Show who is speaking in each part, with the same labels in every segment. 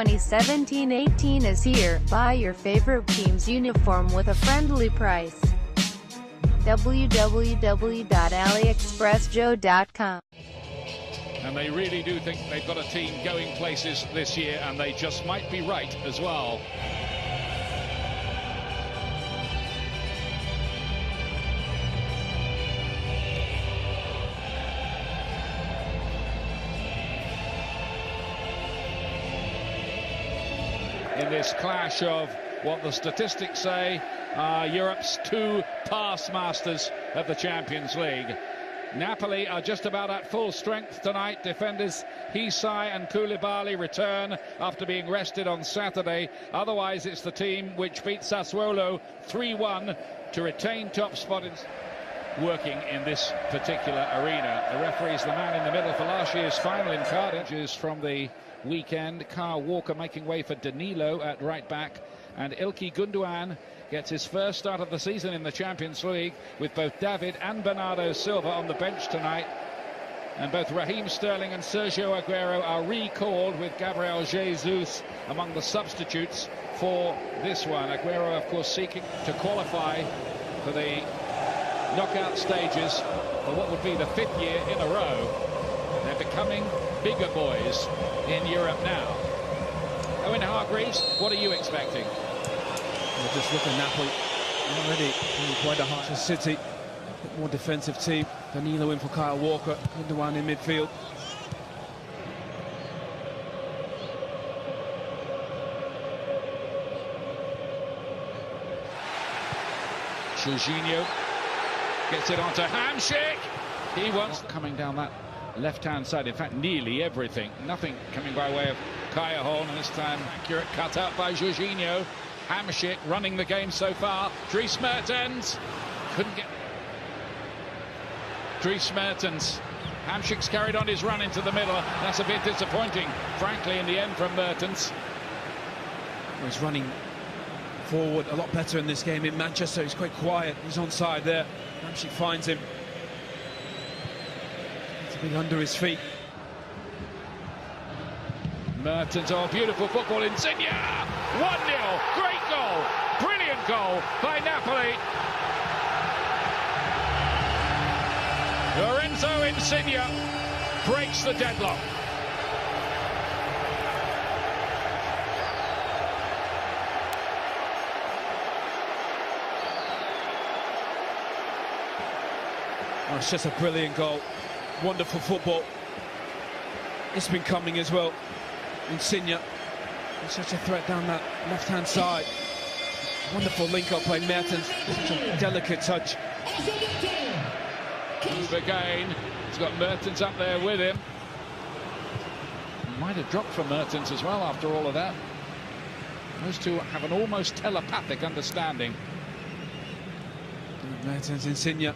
Speaker 1: 2017-18 is here. Buy your favorite team's uniform with a friendly price. www.aliexpressjoe.com.
Speaker 2: And they really do think they've got a team going places this year, and they just might be right as well. In this clash of what the statistics say are Europe's two past masters of the Champions League. Napoli are just about at full strength tonight. Defenders Hisai and Koulibaly return after being rested on Saturday. Otherwise, it's the team which beat Sassuolo 3-1 to retain top spot working in this particular arena. The referee's the man in the middle for last year's final in Cardiff. Is from the weekend. Kyle Walker making way for Danilo at right back, and Ilkay Gundogan gets his first start of the season in the Champions League, with both David and Bernardo Silva on the bench tonight. And both Raheem Sterling and Sergio Aguero are recalled, with Gabriel Jesus among the substitutes for this one. Aguero, of course, seeking to qualify for the knockout stages for what would be the 5th year in a row. They're becoming bigger boys in Europe now. Owen Hargreaves, what are you expecting?
Speaker 3: Well, just look at Napoli already quite a hard City, a bit more defensive team. Danilo in for Kyle Walker, Gundogan in midfield.
Speaker 2: Jorginho gets it onto Hamsik. He wants coming down that left-hand side. In fact, nearly everything. Nothing coming by way of Kaya Horn, and this time accurate cut out by Jorginho. Hamsik running the game so far. Dries Mertens couldn't get. Dries Mertens. Hamsik's carried on his run into the middle. That's a bit disappointing, frankly, in the end from Mertens.
Speaker 3: Well, he's running forward a lot better in this game. In Manchester, he's quite quiet. He's onside there. Hamsik finds him. It's a bit under his feet.
Speaker 2: Mertens, oh, beautiful football. Insigne, 1-0, great goal, brilliant goal by Napoli. Lorenzo Insigne breaks the deadlock.
Speaker 3: Oh, it's just a brilliant goal. Wonderful football. It's been coming as well. Insigne, such a threat down that left-hand side. Wonderful link-up by Mertens. Such a delicate touch.
Speaker 2: Move again. He's got Mertens up there with him. Might have dropped for Mertens as well after all of that. Those two have an almost telepathic understanding.
Speaker 3: Mertens, Insigne.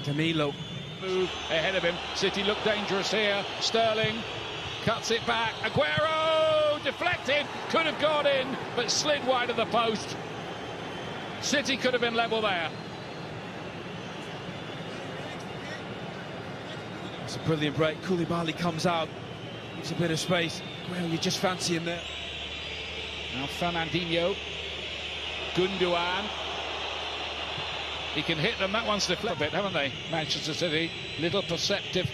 Speaker 3: Danilo.
Speaker 2: Move ahead of him. City look dangerous here. Sterling cuts it back. Aguero deflected, could have gone in, but slid wide of the post. City could have been level there.
Speaker 3: It's a brilliant break. Koulibaly comes out, gives a bit of space. Well, you just fancy him there.
Speaker 2: Now Fernandinho, Gundogan. He can hit them. That one's deflected a bit, haven't they? Manchester City, little perceptive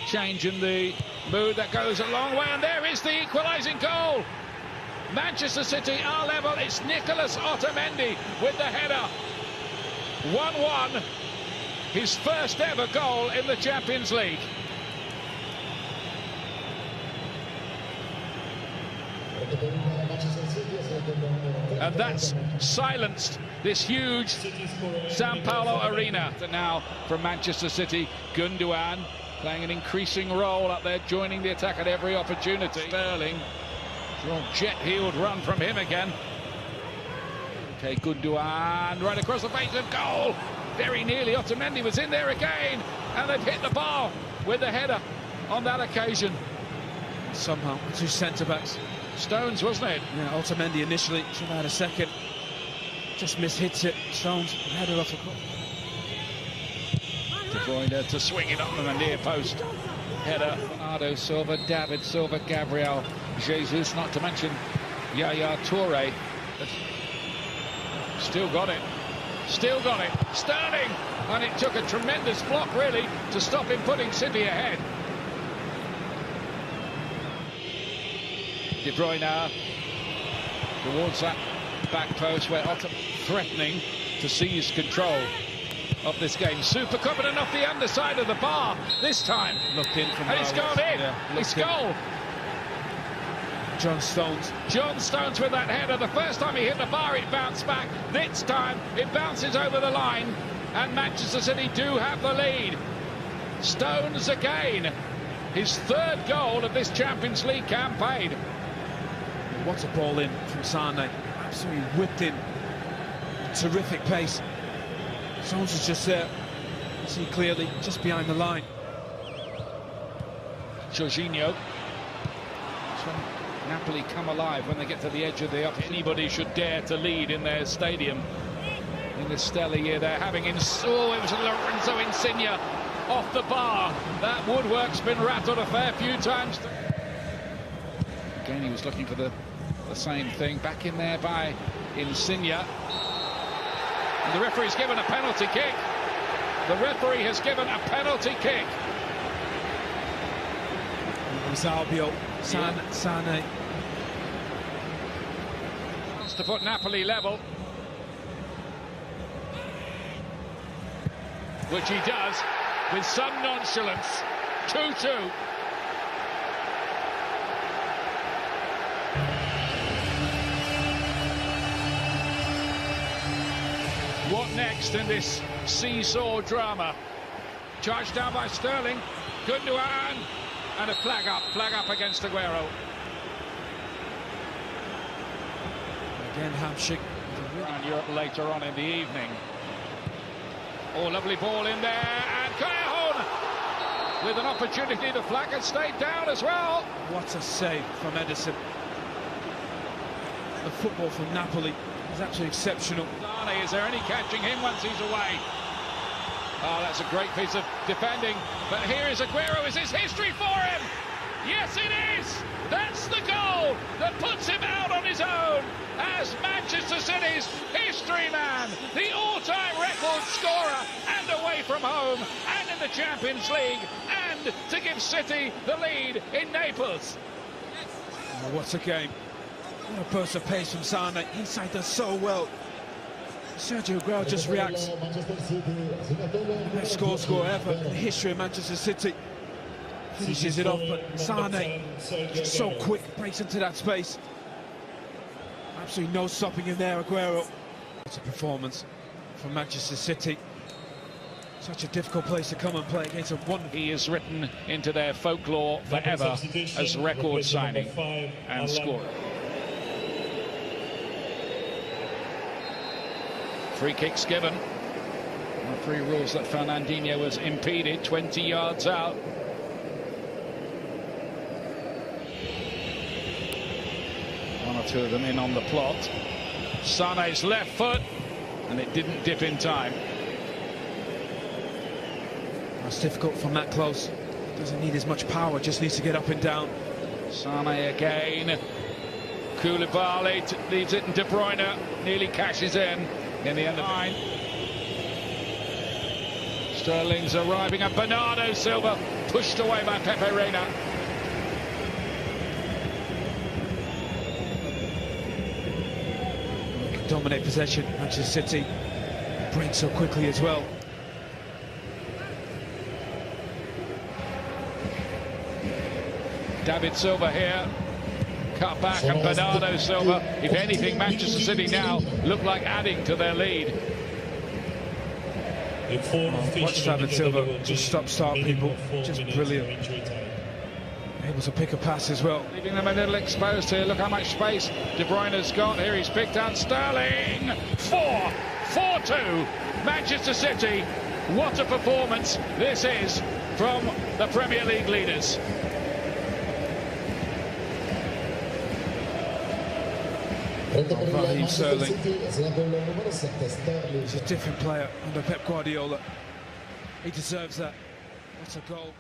Speaker 2: change in the mood that goes a long way, and there is the equalising goal. Manchester City are level. It's Nicolas Otamendi with the header. 1-1, his first ever goal in the Champions League. And that's silenced this huge Sao Paulo arena. And now from Manchester City, Gundogan playing an increasing role up there, joining the attack at every opportunity. Sterling, jet-heeled run from him again. Okay, Gundogan right across the face of goal. Very nearly, Otamendi was in there again, and they've hit the bar with the header on that occasion.
Speaker 3: Somehow, two centre-backs.
Speaker 2: Stones, wasn't it?
Speaker 3: Yeah, Otamendi initially, should have had a second. Just mishits it. Stones, header off the cup.
Speaker 2: De Bruyne to swing it up from the near post. Header, Bernardo Silva, David Silva, Gabriel Jesus, not to mention Yaya Toure. Still got it. Still got it. Sterling! And it took a tremendous block, really, to stop him putting City ahead. De Bruyne now towards that back post where Otto threatening to seize control of this game. Super confident off the underside of the bar this time.
Speaker 3: Looked in from
Speaker 2: and it's gone in.
Speaker 3: Yeah,
Speaker 2: it's goal.
Speaker 3: John Stones.
Speaker 2: John Stones with that header. The first time he hit the bar, it bounced back. This time, it bounces over the line. And Manchester City do have the lead. Stones again. His third goal of this Champions League campaign.
Speaker 3: What a ball in from Sane. Absolutely whipped in. Terrific pace. Stones is just there. You see clearly, just behind the line.
Speaker 2: Jorginho. Napoli come alive when they get to the edge of the up. Anybody should dare to lead in their stadium in this stellar year they're having. It was Lorenzo Insigne off the bar. That woodwork's been rattled a fair few times. Again, he was looking for the same thing. Back in there by Insigne. And the referee's given a penalty kick. The referee has given a penalty kick.
Speaker 3: It was Albiol. Sane.
Speaker 2: Wants to put Napoli level. Which he does with some nonchalance. 2-2. What next in this seesaw drama? Charged down by Sterling. Gundogan. And a flag up against Aguero.
Speaker 3: Again, Hamsik.
Speaker 2: Around Europe later on in the evening. Oh, lovely ball in there, and Callejon with an opportunity. The flag had stayed down as well.
Speaker 3: What a save from Edison. The football from Napoli is absolutely exceptional.
Speaker 2: Is there any catching him once he's away? Oh, that's a great piece of defending. But here is Aguero. Is this history for him? Yes, it is. That's the goal that puts him out on his own as Manchester City's history man, the all-time record scorer, and away from home, and in the Champions League, and to give City the lead in Naples.
Speaker 3: Oh, what a game. What a burst of pace from Sane. Inside does so well. Sergio Aguero just reacts. Best score ever in the history of Manchester City. Finishes it off, but Sane just so quick, breaks into that space. Absolutely no stopping him there, Aguero. It's a performance from Manchester City. Such a difficult place to come and play against a one.
Speaker 2: He is written into their folklore forever as record signing and scorer. Free kicks given. Referee rules that Fernandinho was impeded 20 yards out. One or two of them in on the plot. Sane's left foot, and it didn't dip in time.
Speaker 3: That's difficult from that close. Doesn't need as much power, just needs to get up and down.
Speaker 2: Sane again. Koulibaly leaves it, and De Bruyne nearly cashes in the end of line. Sterling's arriving, and Bernardo Silva pushed away by Pepe Reina.
Speaker 3: Dominate possession, Manchester City break so quickly as well.
Speaker 2: David Silva here, cut back, and Bernardo Silva. If anything, Manchester City now look like adding to their lead.
Speaker 3: Watch David Silva just start people, just brilliant. Able to pick a pass as well.
Speaker 2: Leaving them a little exposed here. Look how much space De Bruyne's got here. He's picked out Sterling. 4-2. Manchester City. What a performance this is from the Premier League leaders.
Speaker 3: Raheem Sterling. He's a different player under Pep Guardiola. He deserves that. What a goal.